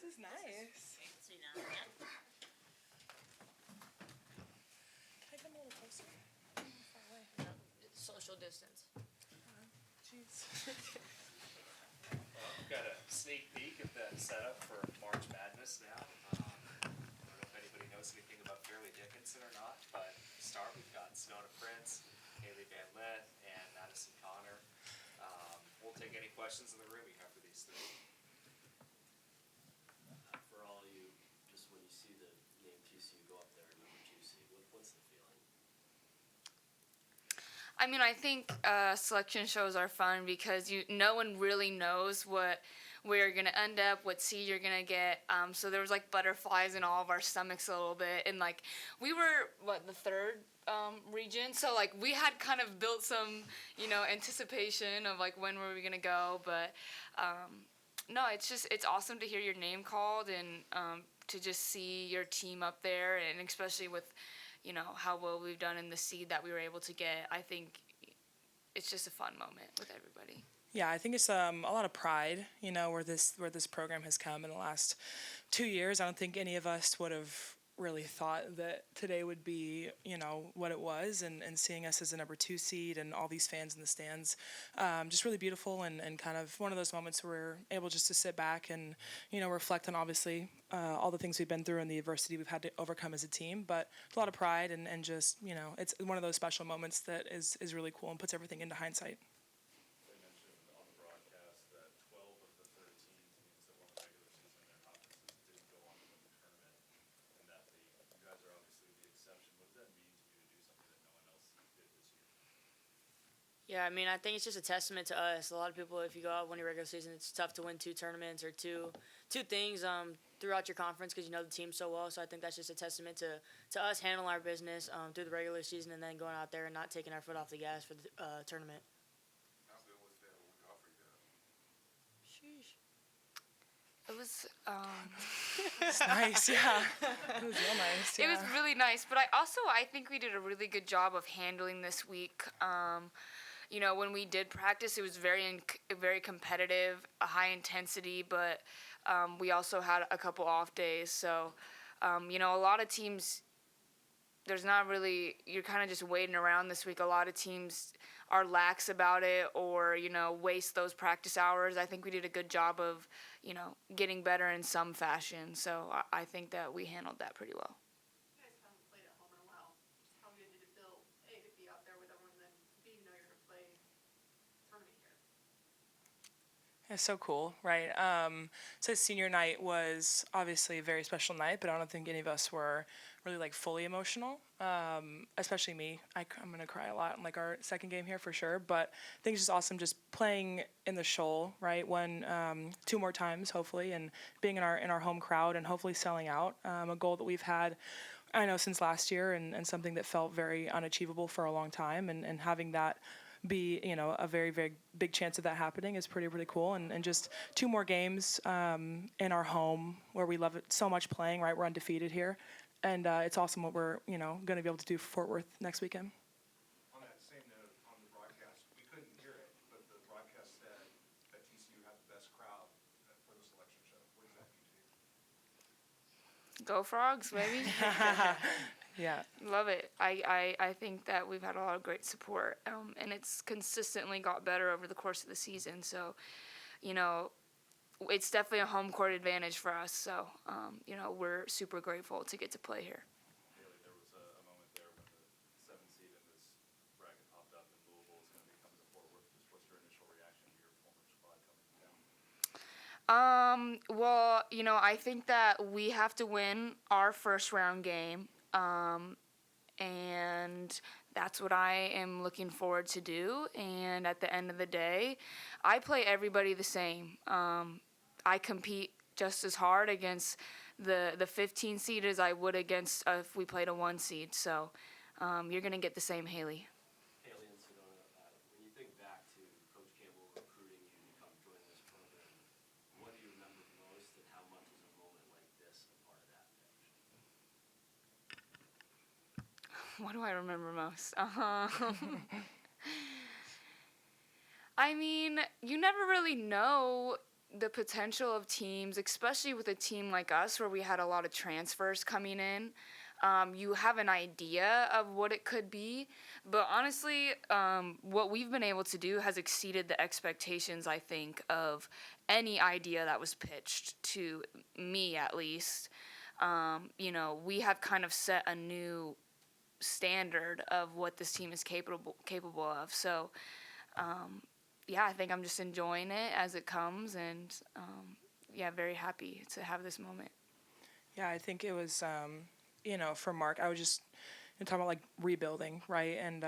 This is nice. See now, yeah. Can I come a little closer? Far away. No, it's social distance. Jeez. Well, we've got a sneak peek at the setup for March Madness now. I don't know if anybody knows anything about Fairleigh Dickinson or not, but to start, we've got Sedona Prince, Hailey Lith, and Madison Conner. We'll take any questions in the room you have for these three. For all you, just when you see the name TCU go up there, number 2 seed, what's the feeling? I mean, I think selection shows are fun because no one really knows where you're going to end up, what seed you're going to get. So there was, like, butterflies in all of our stomachs a little bit. And, like, we were, the third region? So, like, we had kind of built some, anticipation of, like, when were we going to go. But, no, it's awesome to hear your name called and to just see your team up there, and especially with – how well we've done in the seed that we were able to get. I think it's just a fun moment with everybody. Yeah, I think it's a lot of pride, where this program has come in the last 2 years. I don't think any of us would have really thought that today would be, what it was, and seeing us as a number 2 seed and all these fans in the stands, just really beautiful and kind of one of those moments where we're able just to sit back and, reflect on obviously all the things we've been through and the adversity we've had to overcome as a team, but a lot of pride and just, it's one of those special moments that is really cool and puts everything into hindsight. They mentioned on the broadcast that 12 of the 13 teams that won the regular season in their conferences didn't go on to win the tournament, and that you guys are obviously the exception. What does that mean to you to do something that no one else did this year? Yeah, I mean, I think it's just a testament to us. A lot of people, if you go out win your regular season, it's tough to win 2 tournaments or two things throughout your conference because you know the team so well. So I think that's just a testament to us handling our business through the regular season and then going out there and not taking our foot off the gas for the tournament. How good was that week off for you guys? Sheesh. It was It's nice, yeah. It was real nice, yeah. It was really nice, but I think we did a really good job of handling this week. When we did practice, it was very competitive, a high intensity, but we also had a couple off days. So, a lot of teams, there's not really, you're kind of just waiting around this week. A lot of teams are lax about it or, waste those practice hours. I think we did a good job of, getting better in some fashion. So I think that we handled that pretty well. You guys haven't played at home in a while. Just how good did it feel, A, to be out there with everyone, and then B, to know you're going to play tournament here? It's so cool, right? So senior night was obviously a very special night, but I don't think any of us were really fully emotional, especially me. I'm going to cry a lot in our second game here for sure, but I think it's just awesome just playing in the Shoal, right? 2 more times, hopefully, and being in our home crowd and hopefully selling out, a goal that we've had, I know, since last year and something that felt very unachievable for a long time, and having that be, a very, very big chance of that happening is pretty, really cool. And just 2 more games in our home where we love it so much playing, right? We're undefeated here. And it's awesome what we're, going to be able to do for Fort Worth next weekend. On that same note, on the broadcast, we couldn't hear it, but the broadcast said that TCU had the best crowd for the selection show. What does that mean to you? Go Frogs, baby. Yeah. Love it. I think that we've had a lot of great support, and it's consistently got better over the course of the season. So, it's definitely a home court advantage for us. So, we're super grateful to get to play here. Hailey, there was a moment there when the 7th seed in this bracket popped up and Louisville is going to be coming to Fort Worth. Just what's your initial reaction to your former squad coming down? Well, I think that we have to win our first round game. And that's what I am looking forward to do. And at the end of the day, I play everybody the same. I compete just as hard against the 15 seed as I would against if we played a 1 seed. So you're going to get the same Hailey. Hailey and Sedona, when you think back to Coach Campbell recruiting you to come join this program, what do you remember most, and how much is a moment like this a part of that pitch? What do I remember most? I mean, you never really know, the potential of teams, especially with a team like us where we had a lot of transfers coming in, you have an idea of what it could be. But honestly, what we've been able to do has exceeded the expectations, I think, of any idea that was pitched to me, at least. We have kind of set a new standard of what this team is capable of. So, I think I'm just enjoying it as it comes, and very happy to have this moment. Yeah, I think it was, for Mark, I was just talking about like rebuilding, right? And,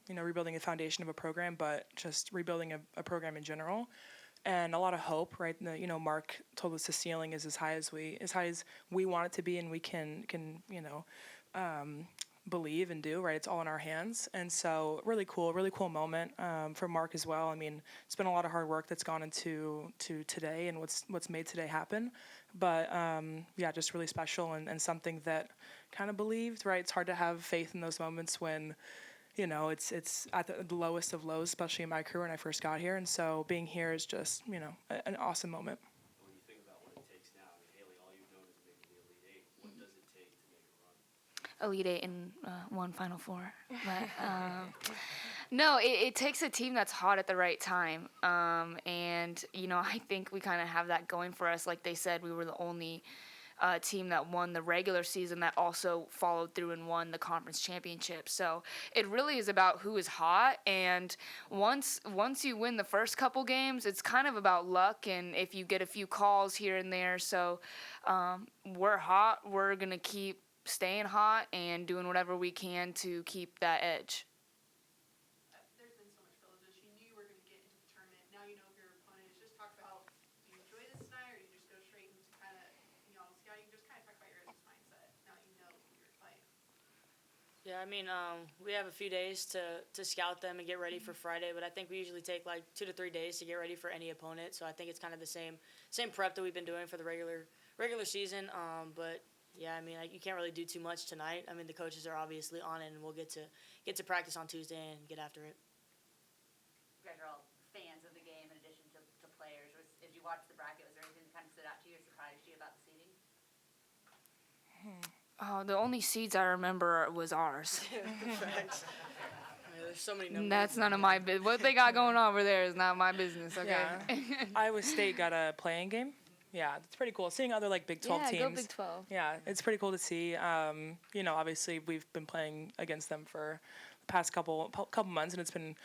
rebuilding the foundation of a program, but just rebuilding a program in general. And a lot of hope, right? Mark told us the ceiling is as high as we want it to be, and we can believe and do, right? It's all in our hands. And so really cool moment for Mark as well. I mean, it's been a lot of hard work that's gone into today and what's made today happen. But just really special and something that kind of believed, right? It's hard to have faith in those moments when, it's at the lowest of lows, especially in my career when I first got here. And so being here is just, an awesome moment. When you think about what it takes now, I mean, Hailey, all you've known is making the Elite Eight. What does it take to make a run? Elite Eight and one Final Four. But no, it takes a team that's hot at the right time. And, I think we kind of have that going for us. Like they said, we were the only team that won the regular season that also followed through and won the conference championship. So it really is about who is hot. And once you win the first couple games, it's kind of about luck and if you get a few calls here and there. So we're hot. We're going to keep staying hot and doing whatever we can to keep that edge. There's been so much build. You knew you were going to get into the tournament. Now you know your opponent. Just talk about, do you enjoy this tonight, or do you just go straight into kind of, scouting? Just kind of talk about your guys' mindset now you know who you're playing. Yeah, I mean, we have a few days to scout them and get ready for Friday, but I think we usually take like 2 to 3 days to get ready for any opponent. So I think it's kind of the same prep that we've been doing for the regular season. But yeah, I mean, you can't really do too much tonight. I mean, the coaches are obviously on it, and we'll get to practice on Tuesday and get after it. You guys are all fans of the game in addition to players. As you watched the bracket, was there anything that kind of stood out to you or surprised you about the seeding? Oh, the only seeds I remember was ours. Thanks. There's so many numbers. That's none of my business. What they got going on over there is not my business, okay? Yeah. Iowa State got a playing game. Yeah, it's pretty cool. Seeing other Big 12 teams. Yeah, go Big 12. Yeah, it's pretty cool to see. Obviously we've been playing against them for the past couple months, and it's been,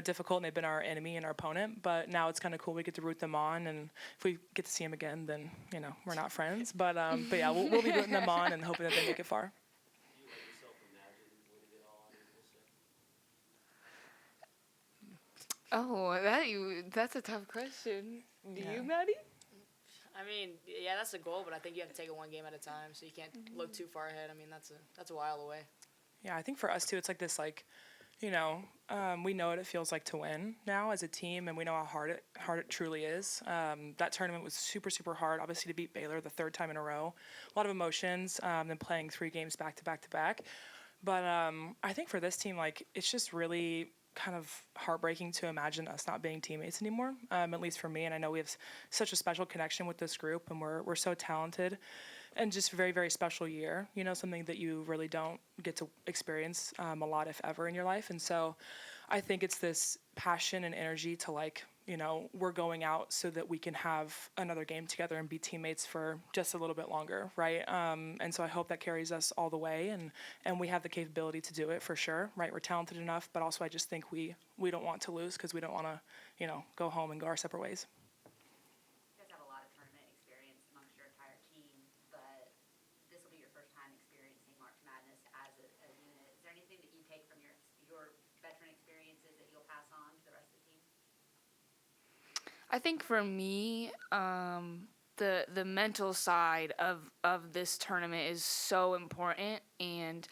difficult, and they've been our enemy and our opponent. But now it's kind of cool. We get to root them on, and if we get to see them again, then, we're not friends. But yeah, we'll be rooting them on and hoping that they make it far. Do you let yourself imagine winning it all on April 6th? Oh, that's a tough question. Do Yeah. you, Maddie? I mean, yeah, that's the goal, but I think you have to take it one game at a time, so you can't look too far ahead. I mean, that's a while away. Yeah, I think for us too, it's like this, we know what it feels like to win now as a team, and we know how hard it truly is. That tournament was super, super hard. Obviously, to beat Baylor the third time in a row, a lot of emotions. Then playing 3 games back to back to back. But I think for this team, it's just really kind of heartbreaking to imagine us not being teammates anymore. At least for me, and I know we have such a special connection with this group, and we're so talented. And just a very, very special year, something that you really don't get to experience a lot, if ever, in your life. And so I think it's this passion and energy to, we're going out so that we can have another game together and be teammates for just a little bit longer, right? And so I hope that carries us all the way, and we have the capability to do it for sure, right? We're talented enough, but also I just think we don't want to lose because we don't want to, go home and go our separate ways. You guys have a lot of tournament experience amongst your entire team, but this will be your first time experiencing March Madness as a unit. Is there anything that you take from your veteran experiences that you'll pass on to the rest of the team? I think for me, the mental side of this tournament is so important, and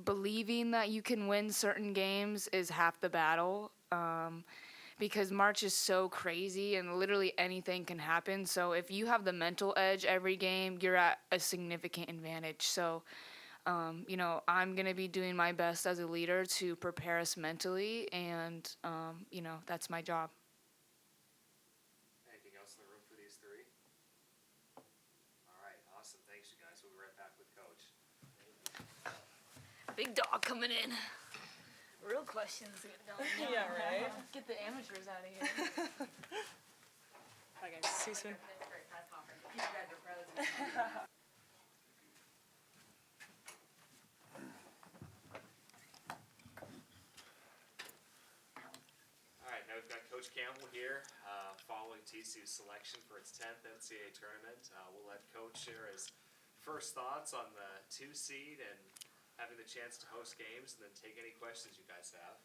believing that you can win certain games is half the battle. Because March is so crazy and literally anything can happen. So if you have the mental edge every game, you're at a significant advantage. So, I'm going to be doing my best as a leader to prepare us mentally, and, that's my job. Big dog coming in. Real questions going on. Yeah, right. Get the amateurs out of here. Bye, guys. See you soon. Pittsburgh press conference. You guys are pros. All right, now we've got Coach Campbell here, following TCU's selection for its 10th NCAA tournament. We'll let Coach share his first thoughts on the 2 seed and having the chance to host games, and then take any questions you guys have.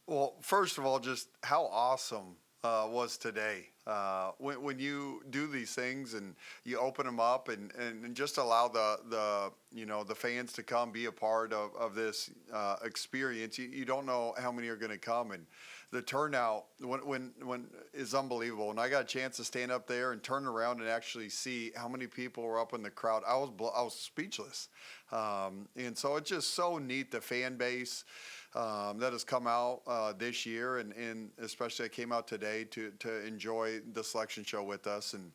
Well, first of all, just how awesome was today. When you do these things and you open them up and just allow the fans to come be a part of this experience, you don't know how many are going to come, and the turnout when is unbelievable. And I got a chance to stand up there and turn around and actually see how many people were up in the crowd. I was speechless, and so it's just so neat, the fan base that has come out this year, and especially I came out today to enjoy the selection show with us. And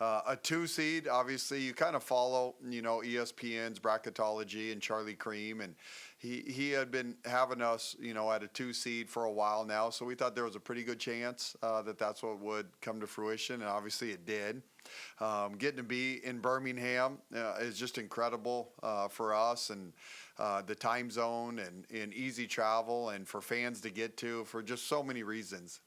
a 2 seed, obviously, you kind of follow, ESPN's bracketology and Charlie Cream, and he had been having us, at a 2 seed for a while now, so we thought there was a pretty good chance that's what would come to fruition, and obviously it did. Getting to be in Birmingham is just incredible for us, and the time zone and easy travel, and for fans to get to for just so many reasons.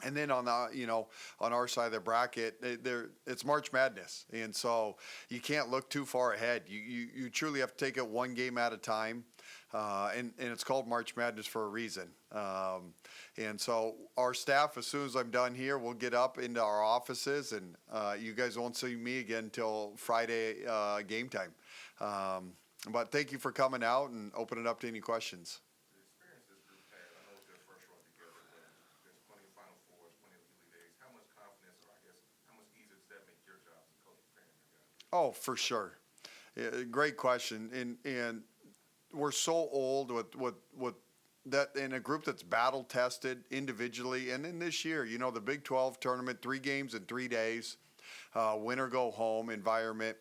And then on the, on our side of the bracket, it's March Madness, and so you can't look too far ahead. You truly have to take it one game at a time, and it's called March Madness for a reason. And so our staff, as soon as I'm done here, we'll get up into our offices, and you guys won't see me again until Friday game time. But thank you for coming out and opening up to any questions. The experience this group had, I know it's their first run together, but there's plenty of Final Fours, plenty of Elite Eights. How much confidence, or I guess, how much easier does that make your job as a coach preparing your guys? Oh, for sure. Yeah, great question. And we're so old with that, in a group that's battle tested individually. And then this year, the Big 12 tournament, 3 games in 3 days. Win or go home environment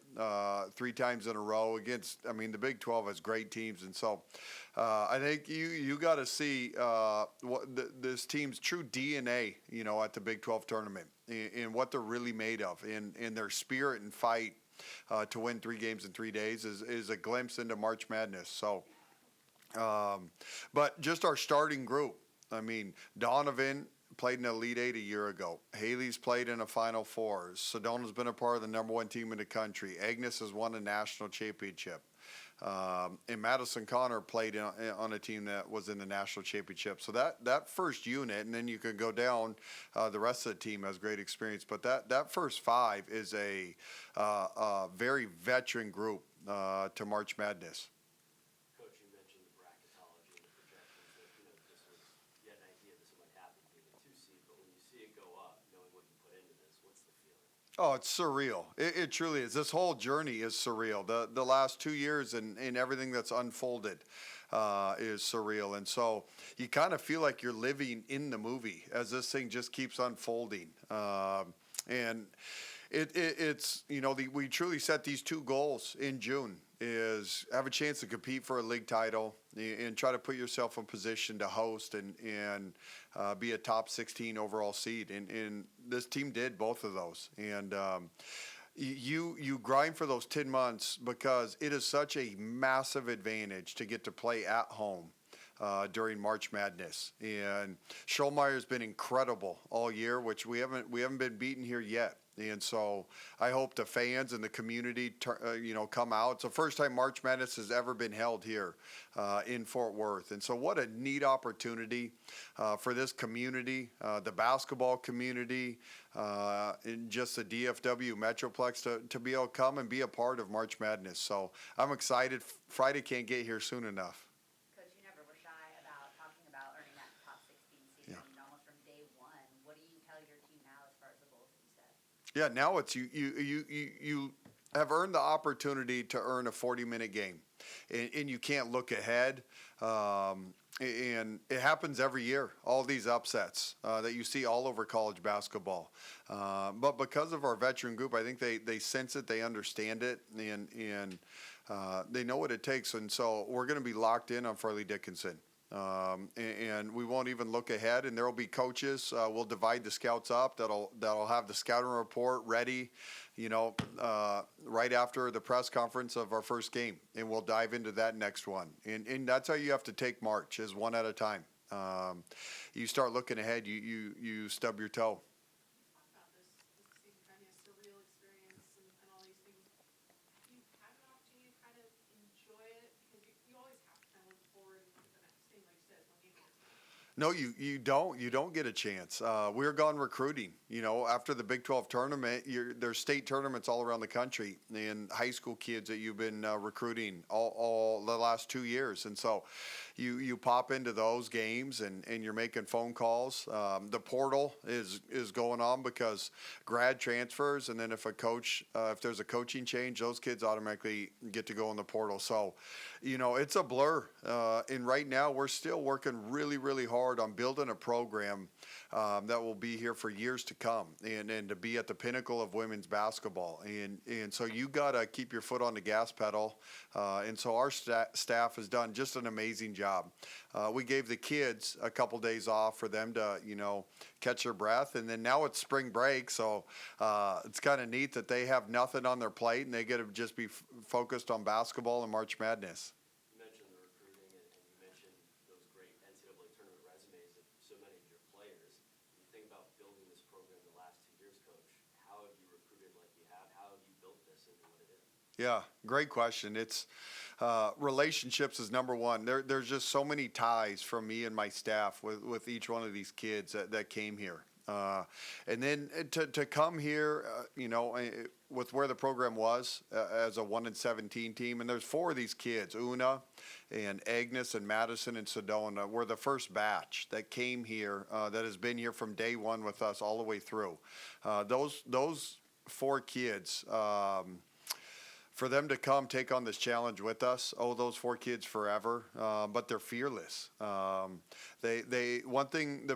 3 times in a row against, the Big 12 has great teams. And so I think you got to see this team's true DNA, at the Big 12 tournament, and what they're really made of, and their spirit and fight to win 3 games in 3 days is a glimpse into March Madness. So, but just our starting group, Donovan played in the Elite Eight a year ago. Hailey's played in a Final Four. Sedona's been a part of the #1 team in the country. Agnes has won a national championship. And Madison Conner played on a team that was in the national championship. So that first unit, and then you can go down, the rest of the team has great experience. But that first 5 is a very veteran group to March Madness. Coach, you mentioned the bracketology and the projections that, this was, you had an idea this might happen being a 2 seed, but when you see it go up, knowing what you put into this, what's the feeling? Oh, it's surreal. It truly is. This whole journey is surreal. The last 2 years and everything that's unfolded is surreal. And so you kind of feel like you're living in the movie as this thing just keeps unfolding. And it's, we truly set these 2 goals in June, is have a chance to compete for a league title and try to put yourself in position to host and be a top 16 overall seed. And this team did both of those. And you grind for those 10 months because it is such a massive advantage to get to play at home during March Madness. And Schulmeier's been incredible all year, which we haven't been beaten here yet. And so I hope the fans and the community, come out. It's the first time March Madness has ever been held here in Fort Worth. And so what a neat opportunity for this community, the basketball community, and just the DFW Metroplex to be able to come and be a part of March Madness. So I'm excited. Friday can't get here soon enough. Coach, you never were shy about talking about earning that top 16 seed. Yeah. Almost from day one. What do you tell your team now as far as the goals that you set? Yeah, now it's you have earned the opportunity to earn a 40-minute game, and you can't look ahead. And it happens every year, all these upsets that you see all over college basketball. But because of our veteran group, I think they sense it, they understand it, and They know what it takes, and so we're going to be locked in on Fairleigh Dickinson. And we won't even look ahead, and there will be coaches. We'll divide the scouts up. That'll have the scouting report ready, right after the press conference of our first game, and we'll dive into that next one. And that's how you have to take March, is one at a time. You start looking ahead, you stub your toe. Talk about this season, kind of a surreal experience and all these things. You had an opportunity to kind of enjoy it because you always have to kind of look forward and look at the next thing, like you said, it's one game at a time. No, you don't. You don't get a chance. We're gone recruiting. After the Big 12 tournament, there's state tournaments all around the country, and high school kids that you've been recruiting all the last 2 years. And so you pop into those games, and you're making phone calls. The portal is going on because grad transfers, and then if there's a coaching change, those kids automatically get to go in the portal. So, it's a blur. And right now, we're still working really, really hard on building a program that will be here for years to come, and to be at the pinnacle of women's basketball. And so you got to keep your foot on the gas pedal. And so our staff has done just an amazing job. We gave the kids a couple days off for them to, catch their breath. And then now it's spring break. So it's kind of neat that they have nothing on their plate, and they get to just be focused on basketball and March Madness. You mentioned the recruiting, and you mentioned those great NCAA tournament resumes of so many of your players. When you think about building this program the last 2 years, Coach, how have you recruited like you have? How have you built this into what it is? Yeah, great question. It's relationships is number one. There's just so many ties from me and my staff with each one of these kids that came here. And then to come here, with where the program was as a 1-17 team, and there's 4 of these kids, Una and Agnes and Madison and Sedona, were the first batch that came here that has been here from day one with us all the way through. Those 4 kids, for them to come take on this challenge with us, those 4 kids forever, but they're fearless. The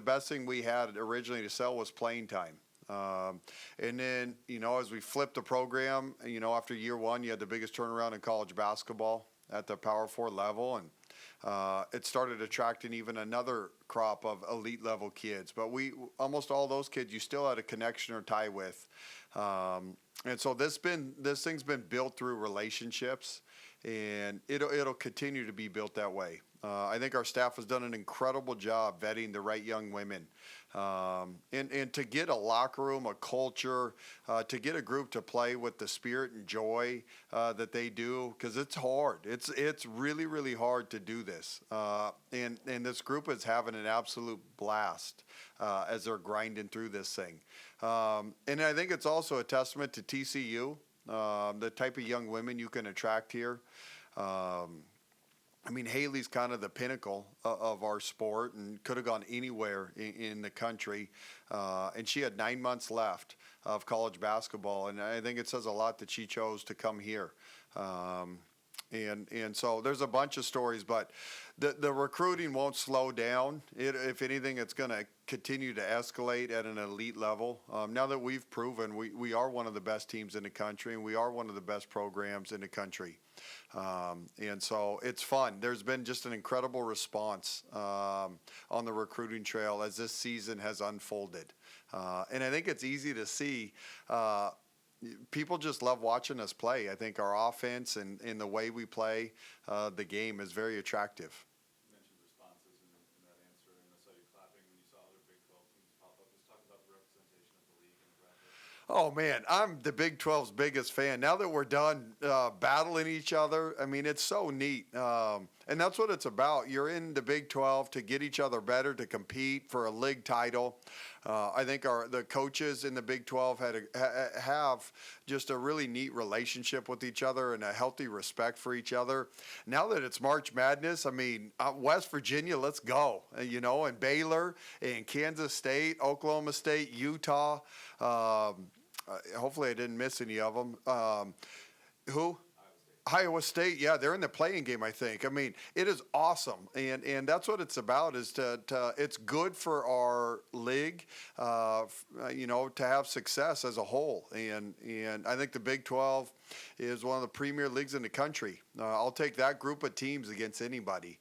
best thing we had originally to sell was playing time. And then, as we flipped the program, after year 1, you had the biggest turnaround in college basketball at the Power 4 level, and it started attracting even another crop of elite level kids. But almost all those kids, you still had a connection or tie with. And so this thing's been built through relationships, and it'll continue to be built that way. I think our staff has done an incredible job vetting the right young women. And to get a locker room, a culture, to get a group to play with the spirit and joy that they do, because it's hard. It's really, really hard to do this. And this group is having an absolute blast as they're grinding through this thing. And I think it's also a testament to TCU, the type of young women you can attract here. Hailey's kind of the pinnacle of our sport and could have gone anywhere in the country. And she had 9 months left of college basketball. And I think it says a lot that she chose to come here. And so there's a bunch of stories, but the recruiting won't slow down. If anything, it's going to continue to escalate at an elite level. Now that we've proven we are one of the best teams in the country, and we are one of the best programs in the country. And so it's fun. There's been just an incredible response on the recruiting trail as this season has unfolded. And I think it's easy to see. People just love watching us play. I think our offense and the way we play the game is very attractive. You mentioned responses in that answer, and I saw you clapping when you saw other Big 12 teams pop up. Let's talk about the representation of the league and the bracket. Oh, man, I'm the Big 12's biggest fan. Now that we're done battling each other, it's so neat. And that's what it's about. You're in the Big 12 to get each other better, to compete for a league title. I think the coaches in the Big 12 have just a really neat relationship with each other and a healthy respect for each other. Now that it's March Madness, West Virginia, let's go. And Baylor and Kansas State, Oklahoma State, Utah. Hopefully I didn't miss any of them. Who? Iowa State, yeah, they're in the playing game, I think. I mean, it is awesome, and that's what it's about. Is to it's good for our league, to have success as a whole, and I think the Big 12 is one of the premier leagues in the country. I'll take that group of teams against anybody.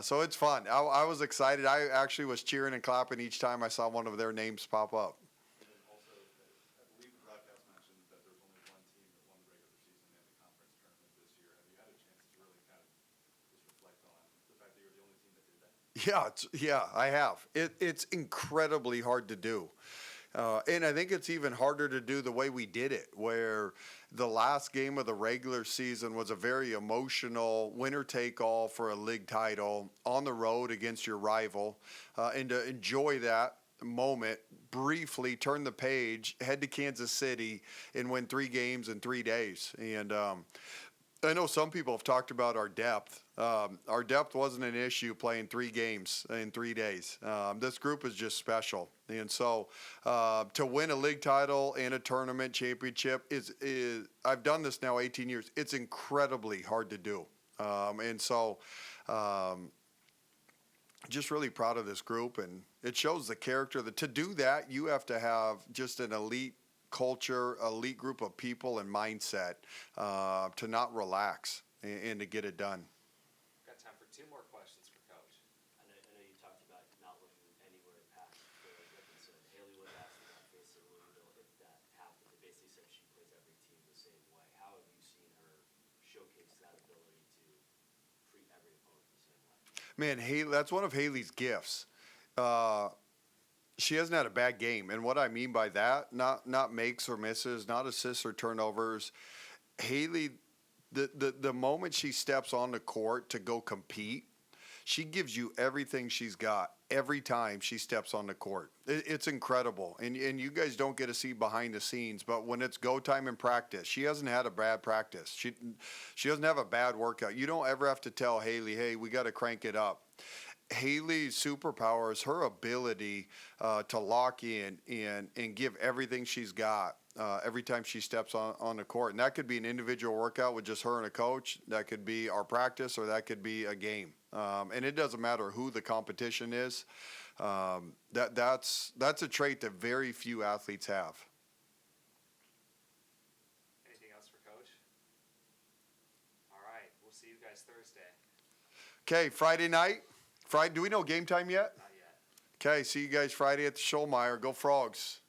So it's fun. I was excited. I actually was cheering and clapping each time I saw one of their names pop up. And then also, I believe the broadcast mentioned that there's only one team that won the regular season and the conference tournament this year. Have you had a chance to really kind of just reflect on the fact that you're the only team that did that? Yeah, I have. It's incredibly hard to do. And I think it's even harder to do the way we did it, where the last game of the regular season was a very emotional winner-take-all for a league title on the road against your rival, and to enjoy that moment, briefly turn the page, head to Kansas City, and win 3 games in 3 days. And I know some people have talked about our depth. Our depth wasn't an issue playing 3 games in 3 days. This group is just special. And so to win a league title and a tournament championship is I've done this now 18 years. It's incredibly hard to do. And so just really proud of this group. And it shows the character that to do that, you have to have just an elite culture, elite group of people and mindset to not relax and to get it done. Got time for 2 more questions for Coach. I know you talked about not looking anywhere past Taylor Dickinson. Hailey would have asked about facing Louisville if that happened. They basically said she plays every team the same way. How have you seen her showcase that ability to treat every opponent the same way? Man, Hailey, that's one of Hailey's gifts. She hasn't had a bad game, and what I mean by that, not makes or misses, not assists or turnovers. Hailey, the moment she steps on the court to go compete, she gives you everything she's got every time she steps on the court. It's incredible, and you guys don't get to see behind the scenes, but when it's go time in practice, she hasn't had a bad practice. She doesn't have a bad workout. You don't ever have to tell Hailey, hey, we got to crank it up. Hailey's superpower is her ability to lock in and give everything she's got every time she steps on the court. And that could be an individual workout with just her and a coach. That could be our practice, or that could be a game. And it doesn't matter who the competition is. That's a trait that very few athletes have. Anything else for Coach? All right, we'll see you guys Thursday. Okay, Friday night. Do we know game time yet? Not yet. Okay, see you guys Friday at the Schulmeyer. Go Frogs.